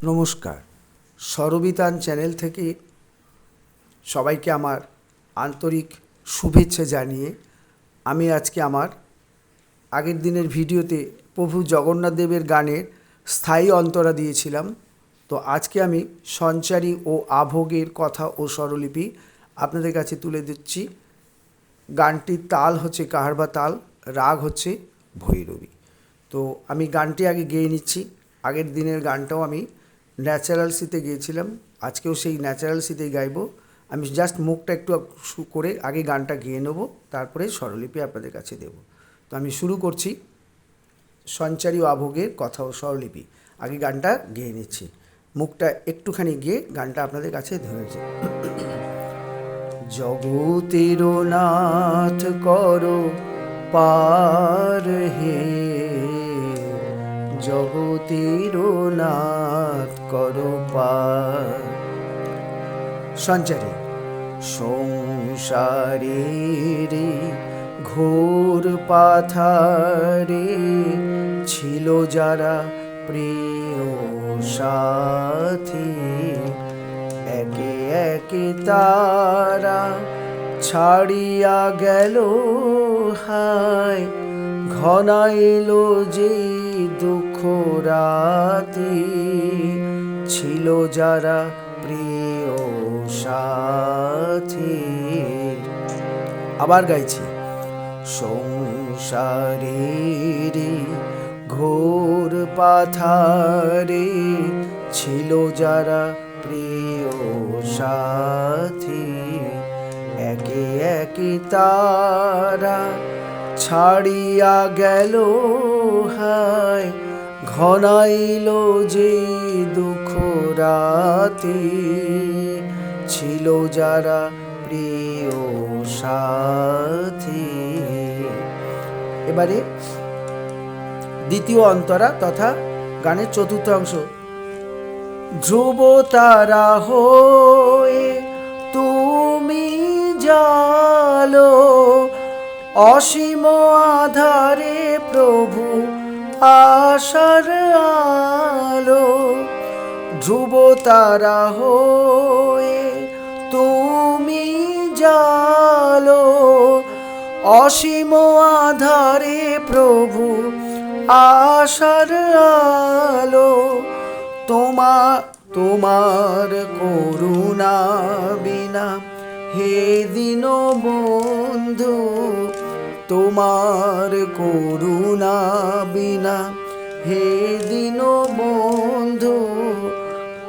নমস্কার, স্বরবিতান চ্যানেল থেকে সবাইকে আমার আন্তরিক শুভেচ্ছা জানিয়ে আমি আজকে আমার আগের দিনের ভিডিওতে প্রভু জগন্নাথ দেবের গানের স্থায়ী অন্তরা দিয়েছিলাম। তো আজকে আমি সঞ্চারী ও আভোগের কথা ও স্বরলিপি আপনাদের কাছে তুলে দিচ্ছি। গানটির তাল হচ্ছে কাহারবা তাল, রাগ হচ্ছে ভৈরবী। তো আমি গানটি আগে গেয়ে নিচ্ছি। আগের দিনের গানটাও আমি ন্যাচারাল সিতে গিয়েছিলাম, আজকেও সেই ন্যাচারাল সিতেই গাইব। আমি জাস্ট মুখটা একটু করে আগে গানটা গেয়ে নেব, তারপরে স্বরলিপি আপনাদের কাছে দেব। তো আমি শুরু করছি সঞ্চারী ও আভোগের কথা ও স্বরলিপি। আগে গানটা গেয়ে নিচ্ছি, মুখটা একটুখানি গিয়ে গানটা আপনাদের কাছে ধরেছি। জগতের নাথ করো পার হে, জগতের নাথ করো পার। সঞ্চারী। সংসারের ঘোর পাথারে ছিল যারা প্রিয় সাথী, একে একে তারা ছাড়িয়া গেল হায়, ঘনাইল যে দুঃখ রাতি, ছিল যারা প্রিয় সাথী। আবার গাইছি। সংসারের ঘোর পাথারে ছিল যারা প্রিয় সাথী, একে একে তারা ছাড়িয়া গেল হায়, ঘনাইল যে দুঃখ রাতি, ছিল যারা প্রিয় সাথী। এবারে দ্বিতীয় অন্তরা তথা গানের চতুর্থ অংশ। ধ্রুব তারা হয়ে তুমি জালো, অসীম আধারে প্রভু আশার আলো। ধ্রুব তারা হয়ে তুমি জালো, অসীম আধারে প্রভু আশার আলো। তোমার করুণা বিনা হে দীনবন্ধু, তোমার করুণা বিনা হে দীনবন্ধু,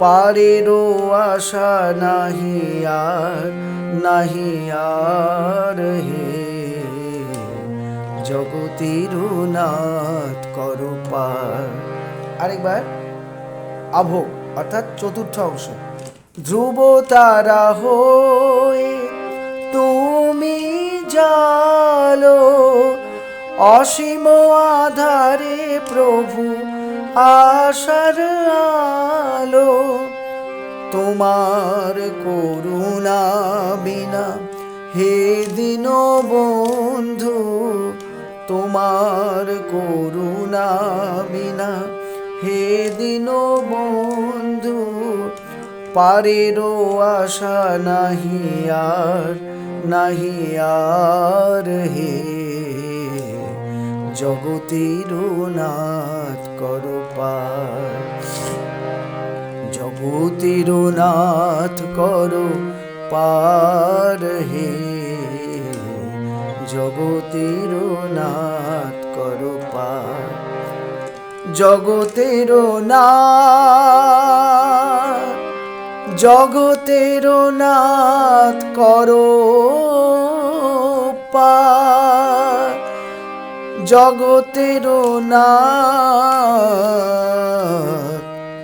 পারেরও আশা নাহি আর হে, জগতের নাথ করো পার। আরেকবার আভোগ অর্থাৎ চতুর্থ অংশ। ধ্রুব তারা হয়ে তুমি জালো, অসীম আধারে প্রভু আশার আলো। তোমার করুণা বিনা হে দীনবন্ধু, তোমার করুণা বিনা হে দীনবন্ধু, পারেরও আশা নাহি আর হে, জগতের নাথ করো পার। জগতের নাথ করো পার হে, জগতের নাথ করো পার। জগতের নাথ করো পার, জগতের নাথ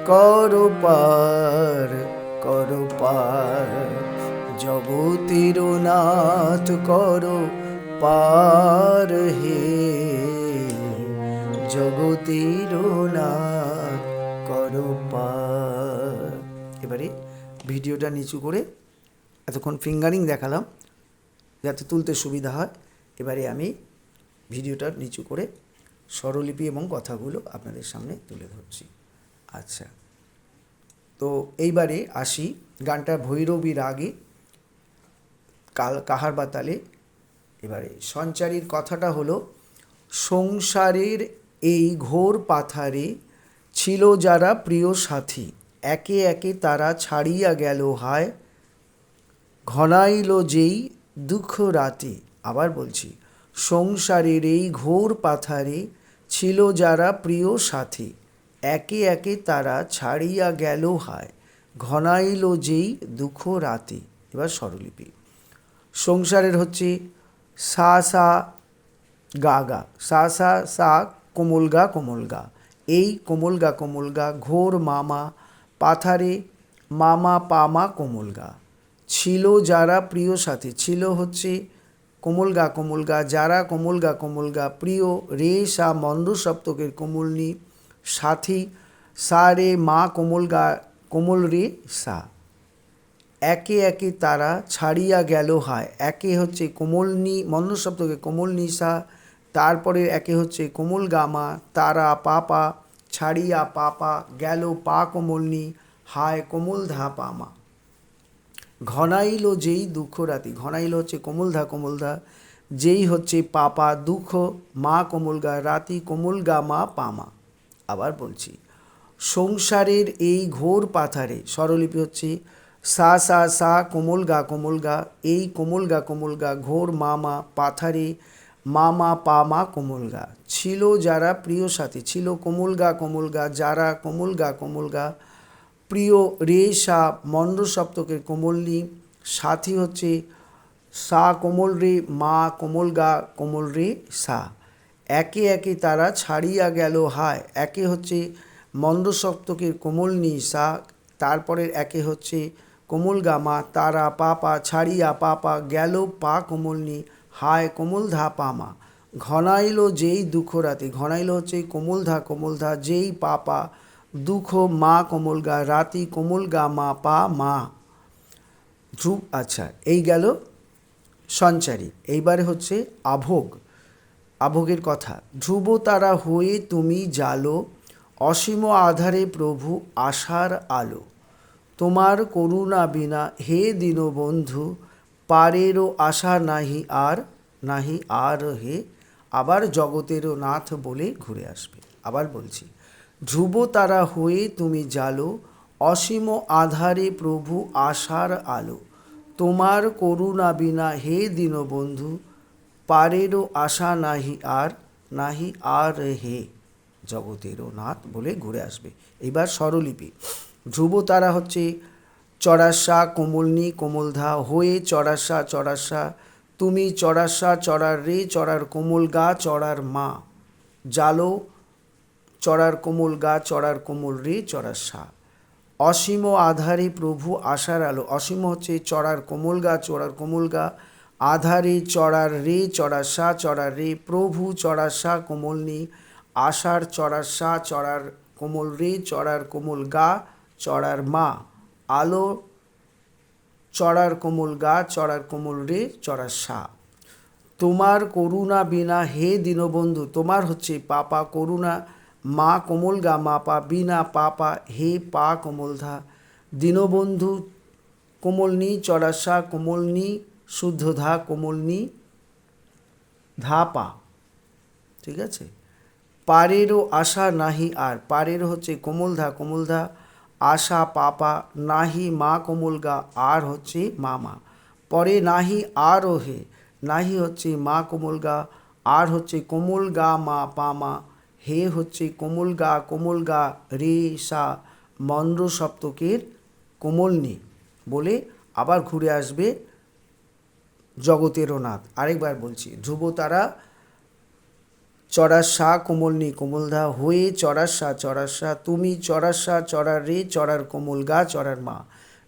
করো পার, করো পার। জগতের নাথ করো পার হে, জগতের নাথ করো পার। এবারে ভিডিওটা নিচু করে এতক্ষণ ফিঙ্গারিং দেখালাম যাতে তুলতে সুবিধা হয়। এবারে আমি ভিডিওটা নিচু করে স্বরলিপি এবং কথাগুলো আপনাদের সামনে তুলে ধরছি। আচ্ছা, তো এইবারে আসি গানটা ভৈরবী রাগে কাহার বা তালে। এবারে সঞ্চারীর কথাটা হলো, সংসারের এই ঘোর পাথারে ছিল যারা প্রিয় সাথী, একে একে তারা ছাড়িয়া গেল হায়, ঘনাইল যেই দুঃখ রাতে। আবার বলছি, সংসারের এই ঘোর পাথারে ছিল যারা প্রিয় সাথী, একে একে তারা ছাড়িয়া গেল হায়, ঘনাইল যেই দুঃখ রাতে। এবার স্বরলিপি। সংসারের হচ্ছে সা সা গা গা, সা সা সা কোমল গা, এই কোমল গা, ঘোর মামা পাথারে মামা পামা কোমল গা, ছিল যারা প্রিয় সাথী, ছিল হচ্ছে কোমল গা, যারা কোমল গা, প্রিয় রে সা মন্দ সপ্তকের কোমলনি, সাথী সা রে মা কোমল রে সা, একে একে তারা ছাড়িয়া গেল হায়, একে হচ্ছে কোমলনি মন্দ সপ্তকে কোমলনি সা, তারপরে একে হচ্ছে কোমল গামা, তারা পাপা, ছাড়িয়া পাপা, গেল পা কোমলনি, হায় কোমল ধা পামা, ঘনাইল যেই দুঃখ রাতি, ঘনাইল হচ্ছে কোমল ধা, যেই হচ্ছে পাপা দুঃখ, মা কোমল গা, রাতি কোমল গা মা পামা। আবার বলছি, সংসারের এই ঘোর পাথারে, স্বরলিপি হচ্ছে সা সা সা কোমল গা, এই কোমল গা, ঘোর মামা পাথারে মামা পামা কোমল গা, ছিল যারা প্রিয় সাথী, ছিল কোমল গা, যারা কোমল গা, প্রিয় রে সা মন্দ সপ্তকের কোমলনি, সাথী হচ্ছে সা কোমল রে মা কোমল রে সা, একে একে তারা ছাড়িয়া গেল হায়, একে হচ্ছে মন্দ সপ্তকের কোমলনি সা, তারপরের একে হচ্ছে কোমল গামা, তারা পাপা, ছাড়িয়া পাপা, গেল পা কোমলনি, হায় কোমল ধা পামা, ঘনাইল যেই দুঃখ রাতে, ঘনাইল হচ্ছে কোমল ধা, যেই পাপা দুঃখ মা কোমল গা, রাতি কোমল গা মা পা মা। ধ্রুব। আচ্ছা, এই গেল সঞ্চারী। এইবারে হচ্ছে আভোগ, আভোগের কথা। ধ্রুব তারা হয়ে তুমি জালো, অসীম আধারে প্রভু আশার আলো, তোমার করুণা বিনা হে দীনবন্ধু, পারেরও আশা নাহি আর হে। আবার জগতেরও নাথ বলে ঘুরে আসবে। আবার বলছি, ধ্রুব তারা হয়ে তুমি জালো, অসীম আধারে প্রভু আশার আলো, তোমার করুণা বিনা হে দীনবন্ধু, পারেরও আশা নাহি আর হে। জগতেরও নাথ বলে ঘুরে আসবে। এবার স্বরলিপি। ধ্রুব তারা হচ্ছে চড়াসা কোমলনি কোমলধা, হয়ে চড়াসা, তুমি চড়াসা চড়ার রে, চড়ার কোমল গা, চড়ার মা, জালো চড়ার কোমল গা, চড়ার কোমল রে, চড়ার সা, অসীম আধারে প্রভু আশার আলো, অসীম হচ্ছে চড়ার কোমল গা, আধারে চড়ার রে, চড়ার সা, চড়ার রে, প্রভু চড়ার সা কোমলনি, আশার চড়ার সা, চড়ার কোমল রে, চড়ার কোমল গা, চড়ার মা, আলো চড়ার কোমল গা, চড়ার কোমল রে, চড়ার সা, তোমার করুণা বিনা হে দীনবন্ধু, তোমার হচ্ছে পাপা করুণা, মা কোমল গা মা পা, বিনা পাপা হে পা কোমল ধা, দীনবন্ধু কোমলনি চড়াসা কোমলনি শুদ্ধ ধা কোমলনি ধা পা। ঠিক আছে। পারেরও আশা নাহি আর, পারের হচ্ছে কোমল ধা, আশা পাপা, নাহি মা কোমল গা, আর হচ্ছে মামা, পরে নাহি আর ও হে, নাহি হচ্ছে মা কোমল গা, আর হচ্ছে কোমল গা মা পামা, হে হচ্ছে কোমল গা রে সা মন্দ্র সপ্তকের কোমলনি বলে আবার ঘুরে আসবে জগতেরও নাথ। আরেকবার বলছি, ধ্রুব তারা চড়াসা কোমলনি কোমলধা, হয়ে চড়াসা, তুমি চড়াসা চড়ার রে, চড়ার কোমল গা, চড়ার মা,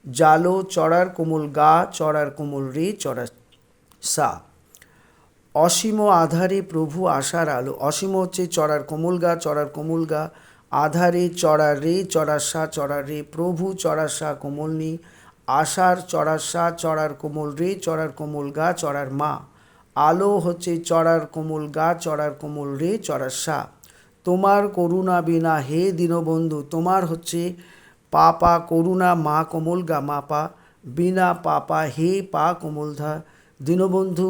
জালো চড়ার কোমল গা, চড়ার কোমল রে, চড়ার সা, অসীম আধারে প্রভু আশার আলো, অসীম হচ্ছে চড়ার কোমল গা, আধারে চড়ার রে, চড়ার সা, চড়ার রে, প্রভু চড়ার সা কোমলনি, আশার চড়ার সা, চড়ার কোমল রে, চড়ার কোমল গা, চড়ার মা, আলো হচ্ছে চড়ার কোমল গা, চড়ার কোমল রে, চড়ার সা, তোমার করুণা বিনা হে দীনবন্ধু, তোমার হচ্ছে পা পা করুণা মা কোমল গা মা পা বিনা পা পা হে পা কোমল ধা দীনবন্ধু